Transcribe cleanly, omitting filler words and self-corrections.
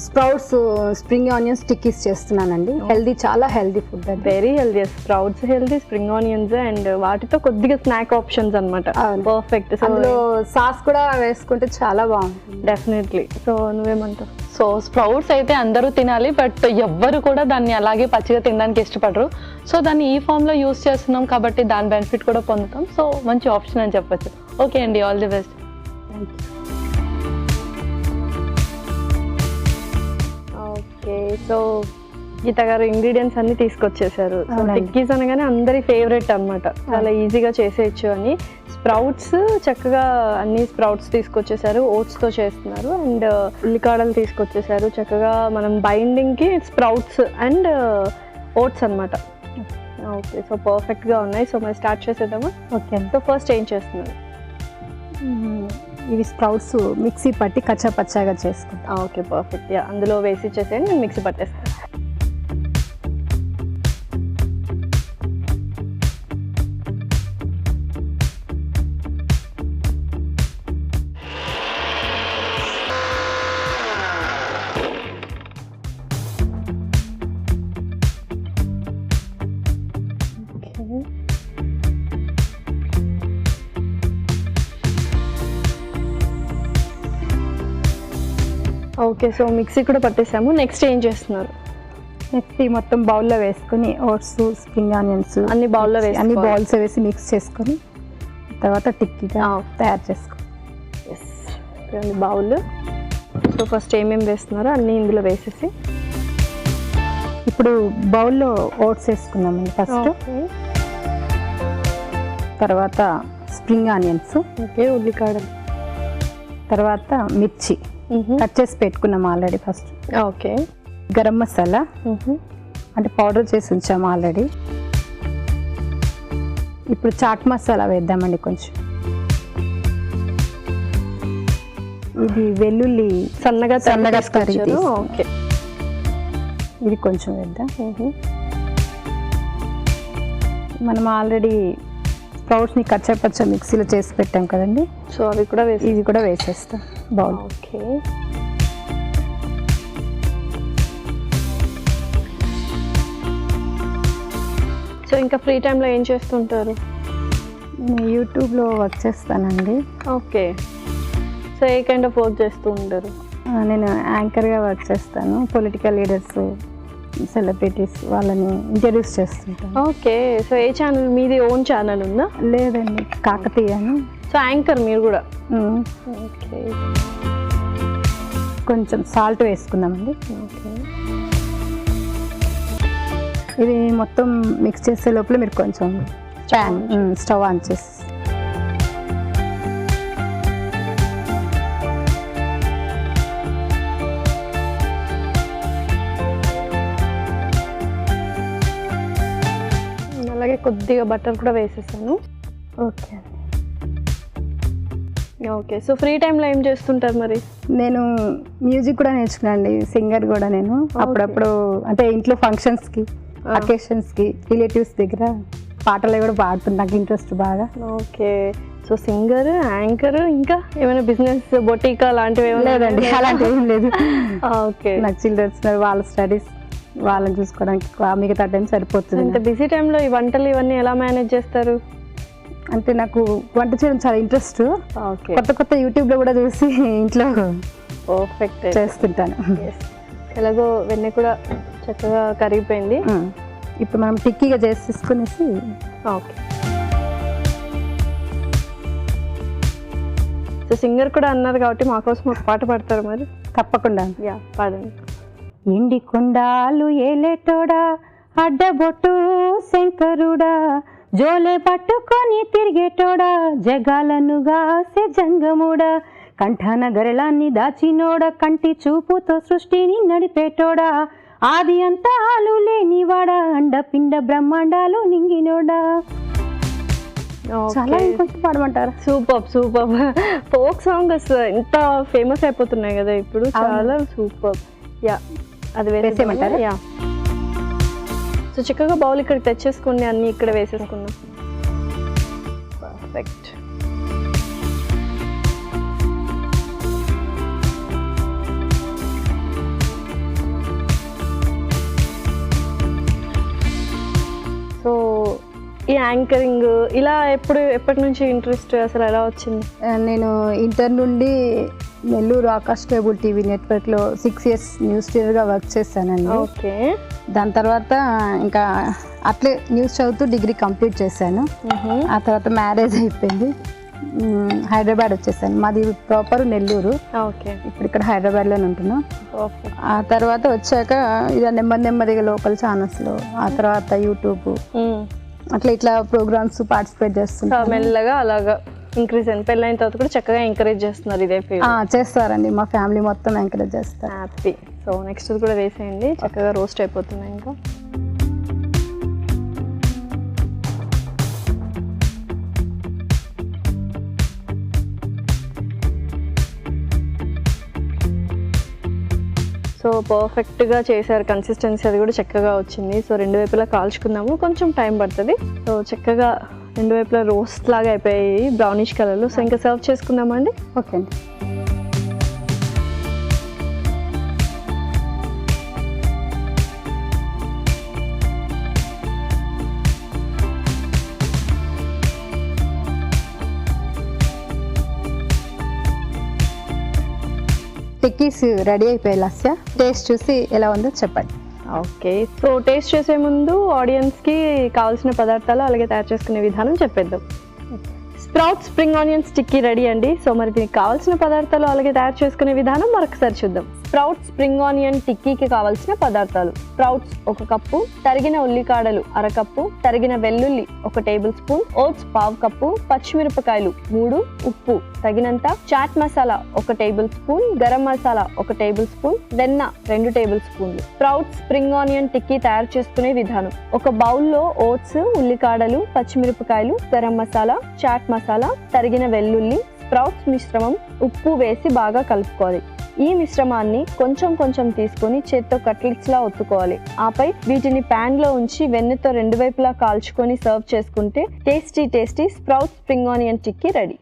Sprouts spring onions tikkis చేస్తున్నానండి. Healthy, చాలా healthy food. Very healthy. Sprouts healthy, spring onions and వాటితో కొద్దిగా snack options అనమాట. పర్ఫెక్ట్. అందులో సాస్ కూడా వేసుకుంటే చాలా బాగుంటుంది. డెఫినెట్లీ. సో నువ్వేమంటావు? సో స్ప్రౌట్స్ అయితే అందరూ తినాలి, బట్ ఎవ్వరు కూడా దాన్ని అలాగే పచ్చిగా తినడానికి ఇష్టపడరు. సో దాన్ని ఈ ఫామ్లో యూస్ చేస్తున్నాం కాబట్టి దాని బెనిఫిట్ కూడా పొందుతాం. సో మంచి ఆప్షన్ అని చెప్పొచ్చు. ఓకే అండి, all the best. Okay, so Geetha గారు ఇంగ్రీడియంట్స్ అన్ని తీసుకొచ్చేసారు. సో టిక్కీస్ అనగానే అందరి ఫేవరెట్ అనమాట, చాలా ఈజీగా చేసేయచ్చు అని. స్ప్రౌట్స్ చక్కగా అన్ని స్ప్రౌట్స్ తీసుకొచ్చేసారు, ఓట్స్తో చేస్తున్నారు. అండ్ ఉల్లికాడలు తీసుకొచ్చేసారు చక్కగా. మనం బైండింగ్కి స్ప్రౌట్స్ అండ్ ఓట్స్ అనమాట. ఓకే, సో పర్ఫెక్ట్గా ఉన్నాయి. సో మరి స్టార్ట్ చేసేద్దామా? ఓకే. సో ఫస్ట్ ఏం చేస్తున్నారు? ఇవి స్ప్రౌట్స్ మిక్సీ పట్టి కచ్చా పచ్చాగా చేసుకుంటాం. Okay, perfect. అందులో వేసి ఇచ్చేసేయండి, నేను మిక్సీ పట్టేస్తాను. ఓకే, సో మిక్సీ కూడా పట్టేసాము. నెక్స్ట్ ఏం చేస్తున్నారు? నెక్స్ట్ ఈ మొత్తం బౌల్లో వేసుకొని ఓట్స్, స్ప్రింగ్ ఆనియన్స్ అన్ని బౌల్లో వేసి అన్ని బౌల్స్ వేసి మిక్స్ చేసుకొని తర్వాత టిక్కీగా తయారు చేసుకోవాలి. Yes, bowl. సో ఫస్ట్ ఏమేమి వేస్తున్నారో అన్నీ ఇందులో వేసేసి ఇప్పుడు బౌల్లో ఓట్స్ వేసుకున్నామండి ఫస్ట్. తర్వాత స్ప్రింగ్ ఆనియన్స్, ఓకే, ఉల్లికాడలు, తర్వాత మిర్చి కట్ చేసి పెట్టుకున్నాం already first. Okay, garam masala అంటే పౌడర్ చేసి ఉంచాము ఆల్రెడీ. ఇప్పుడు చాట్ మసాలా వేద్దామండి కొంచెం. ఇది వెల్లుల్లి సన్నగా తరిగి. ఓకే, ఇది కొంచెం వేద్దాం. మనం ఆల్రెడీ స్ప్రౌట్స్ని కచ్చా పచ్చా మిక్సీలో చేసి పెట్టాం కదండి, సో అవి కూడా ఇది కూడా వేసేస్తాం బౌల్. ఓకే, సో ఇంకా ఫ్రీ టైంలో ఏం చేస్తుంటారు? నేను యూట్యూబ్లో వర్క్ చేస్తానండి. Okay, so A kind of work చేస్తూ ఉంటారు? నేను యాంకర్గా వర్క్ చేస్తాను. పొలిటికల్ లీడర్స్, సెలబ్రిటీస్ వాళ్ళని ఇంట్రడ్యూస్ చేస్తుంటాను. ఓకే, సో ఏ ఛానల్ మీది? ఓన్ ఛానల్ ఉందా? లేదండి, కాకతీయను. సో యాంకర్ మీరు కూడా? ఓకే, కొంచెం సాల్ట్ వేసుకుందామండి. ఓకే, ఇది మొత్తం మిక్స్ చేసే లోపల మీరు కొంచెం ప్యాన్ స్టవ్ ఆన్ చేసి అలాగే కొద్దిగా బటర్ కూడా వేసేసాను. ఓకే. ఓకే, సో ఫ్రీ టైంలో ఏం చేస్తుంటారు మరి? నేను మ్యూజిక్ కూడా నేర్చుకున్నాను, సింగర్ కూడా నేను. అప్పుడప్పుడు అంటే ఇంట్లో ఫంక్షన్స్కి, అకేషన్స్కి, రిలేటివ్స్ దగ్గర పాటలు కూడా పాడుతుంది, నాకు ఇంట్రెస్ట్ బాగా. ఓకే, సో సింగర్, యాంకర్, ఇంకా ఏమైనా బిజినెస్, బొటీకా లాంటివి ఏమైనా? లేదండి, అలాంటివి ఏం లేదు. ఓకే, నాకు చిల్డ్రన్స్ వాళ్ళ స్టడీస్ వాళ్ళని చూసుకోవడానికి మిగతా టైం సరిపోతుంది. ఇంత బిజీ టైంలో ఈ వంటలు ఇవన్నీ ఎలా మేనేజ్ చేస్తారు? అంటే నాకు వంట చేయడం చాలా ఇంట్రెస్ట్. ఓకే, కొత్త కొత్త యూట్యూబ్లో కూడా చూసి ఇంట్లో పర్ఫెక్ట్ చేస్తుంటాను. ఎలాగో వెన్నె కూడా చక్కగా కరిగిపోయింది. ఇప్పుడు మనం టిక్కీగా చేసి తీసుకునేసి. ఓకే, సో సింగర్ కూడా అన్నారు కాబట్టి మా కోసం ఒక పాట పాడతారు మరి? తప్పకుండా. యా, పాడండి. ఎండి కొండాలు ఏలేటోడా, అడ్డబొట్టు శంకరుడా, జోలే పట్టుకొని తిరిగేటోడా, జగాలను గాసే జంగముడా, కంఠాన గరళాన్ని దాచినోడా, కంటి చూపుతో సృష్టిని నడిపేటోడా, ఆది అంతాలు లేనివాడా, అండపిండ బ్రహ్మాండాలు నింగినోడా. చాలా ఇంకొంచెం పాడమంటారా? Super super. ఫోక్ సాంగ్స్ ఎంత ఫేమస్ అయిపోతున్నాయి కదా ఇప్పుడు, చాలా సూపర్. యా, అది వేసేయమంటారా? యా, సో చక్కగా బౌల్ ఇక్కడ తెచ్చేసుకోండి, అన్నీ ఇక్కడ వేసేసుకున్నాం. పర్ఫెక్ట్. యాంకరింగ్ ఇలా ఎప్పటి నుంచి ఇంట్రెస్ట్ అసలు ఎలా వచ్చింది? నేను ఇంటర్ నుండి నెల్లూరు ఆకాష్ కేబుల్ టీవీ నెట్వర్క్లో 6 years న్యూస్ రీడర్గా వర్క్ చేశానండి. ఓకే. దాని తర్వాత ఇంకా అట్లే న్యూస్ చదువుతూ డిగ్రీ కంప్లీట్ చేశాను. ఆ తర్వాత మ్యారేజ్ అయిపోయింది, హైదరాబాద్ వచ్చేసాను. మాది ప్రాపర్ నెల్లూరు. ఓకే. ఇప్పుడు ఇక్కడ హైదరాబాద్లోనే ఉంటున్నాం. ఆ తర్వాత వచ్చాక ఇక నెమ్మదిగా లోకల్ ఛానల్స్లో, ఆ తర్వాత యూట్యూబ్ ఇట్లా ప్రోగ్రామ్స్ పార్టిసిపేట్ చేస్తున్నాను. మెల్లగా అలాగా ఇంక్రీజ్ అయింది. పెళ్ళైన తర్వాత కూడా చక్కగా ఎంకరేజ్ చేస్తున్నారు ఇదే ఫీల్డ్. చేస్తారండి, మా ఫ్యామిలీ మొత్తం ఎంకరేజ్ చేస్తారు. హ్యాపీ. సో నెక్స్ట్ కూడా వేసేయండి, చక్కగా రోస్ట్ అయిపోతుంది. ఇంకా సో పర్ఫెక్ట్గా చేశారు, కన్సిస్టెన్సీ అది కూడా చక్కగా వచ్చింది. సో 2 వైపులా కాల్చుకుందాము, కొంచెం టైం పడుతుంది. సో చక్కగా 2 వైపులా రోస్ట్ లాగా అయిపోయాయి బ్రౌనిష్ కలర్లో. సో ఇంకా సర్వ్ చేసుకుందామండి. ఓకే అండి. టిక్కీస్ రెడీ అయిపోయాయి లస్య. టేస్ట్ చూసి ఎలా ఉందో చెప్పండి. ఓకే. సో టేస్ట్ చేసే ముందు ఆడియన్స్కి కావాల్సిన పదార్థాలు అలాగే తయారు చేసుకునే విధానం చెప్పేద్దాం. స్ప్రౌట్ స్ప్రింగ్ ఆనియన్స్ టిక్కీ రెడీ అండి. సో మరి దీనికి కావాల్సిన పదార్థాలు అలాగే తయారు చేసుకునే విధానం మరొకసారి చూద్దాం. స్ప్రౌట్ స్ప్రింగ్ ఆనియన్ టిక్కీకి కావాల్సిన పదార్థాలు: స్ప్రౌట్స్ 1 కప్పు, తరిగిన ఉల్లికాడలు 1/2 కప్పు, తరిగిన వెల్లుల్లి 1 టేబుల్ స్పూన్, ఓట్స్ 1/2 కప్పు, పచ్చిమిరపకాయలు 3, ఉప్పు తగినంత, chaat masala 1 tablespoon, garam masala 1 tablespoon, వెన్న 2 టేబుల్ స్పూన్లు. స్ప్రౌట్ స్ప్రింగ్ ఆనియన్ టిక్కీ తయారు చేసుకునే విధానం: ఒక బౌల్లో ఓట్స్, ఉల్లికాడలు, పచ్చిమిరపకాయలు, గరం మసాలా, చాట్ మసాలా, తరిగిన వెల్లుల్లి, స్ప్రౌట్స్ మిశ్రమం, ఉప్పు వేసి బాగా కలుపుకోవాలి. ఈ మిశ్రమాన్ని కొంచెం తీసుకొని చేత్తో కట్లెట్స్ లా ఒత్తుకోవాలి. ఆపై వీటిని ప్యాన్ లో ఉంచి వెన్నతో 2 వైపులా కాల్చుకొని సర్వ్ చేసుకుంటే టేస్టీ స్ప్రౌట్ స్ప్రింగ్ ఆనియన్ టిక్కీ రెడీ.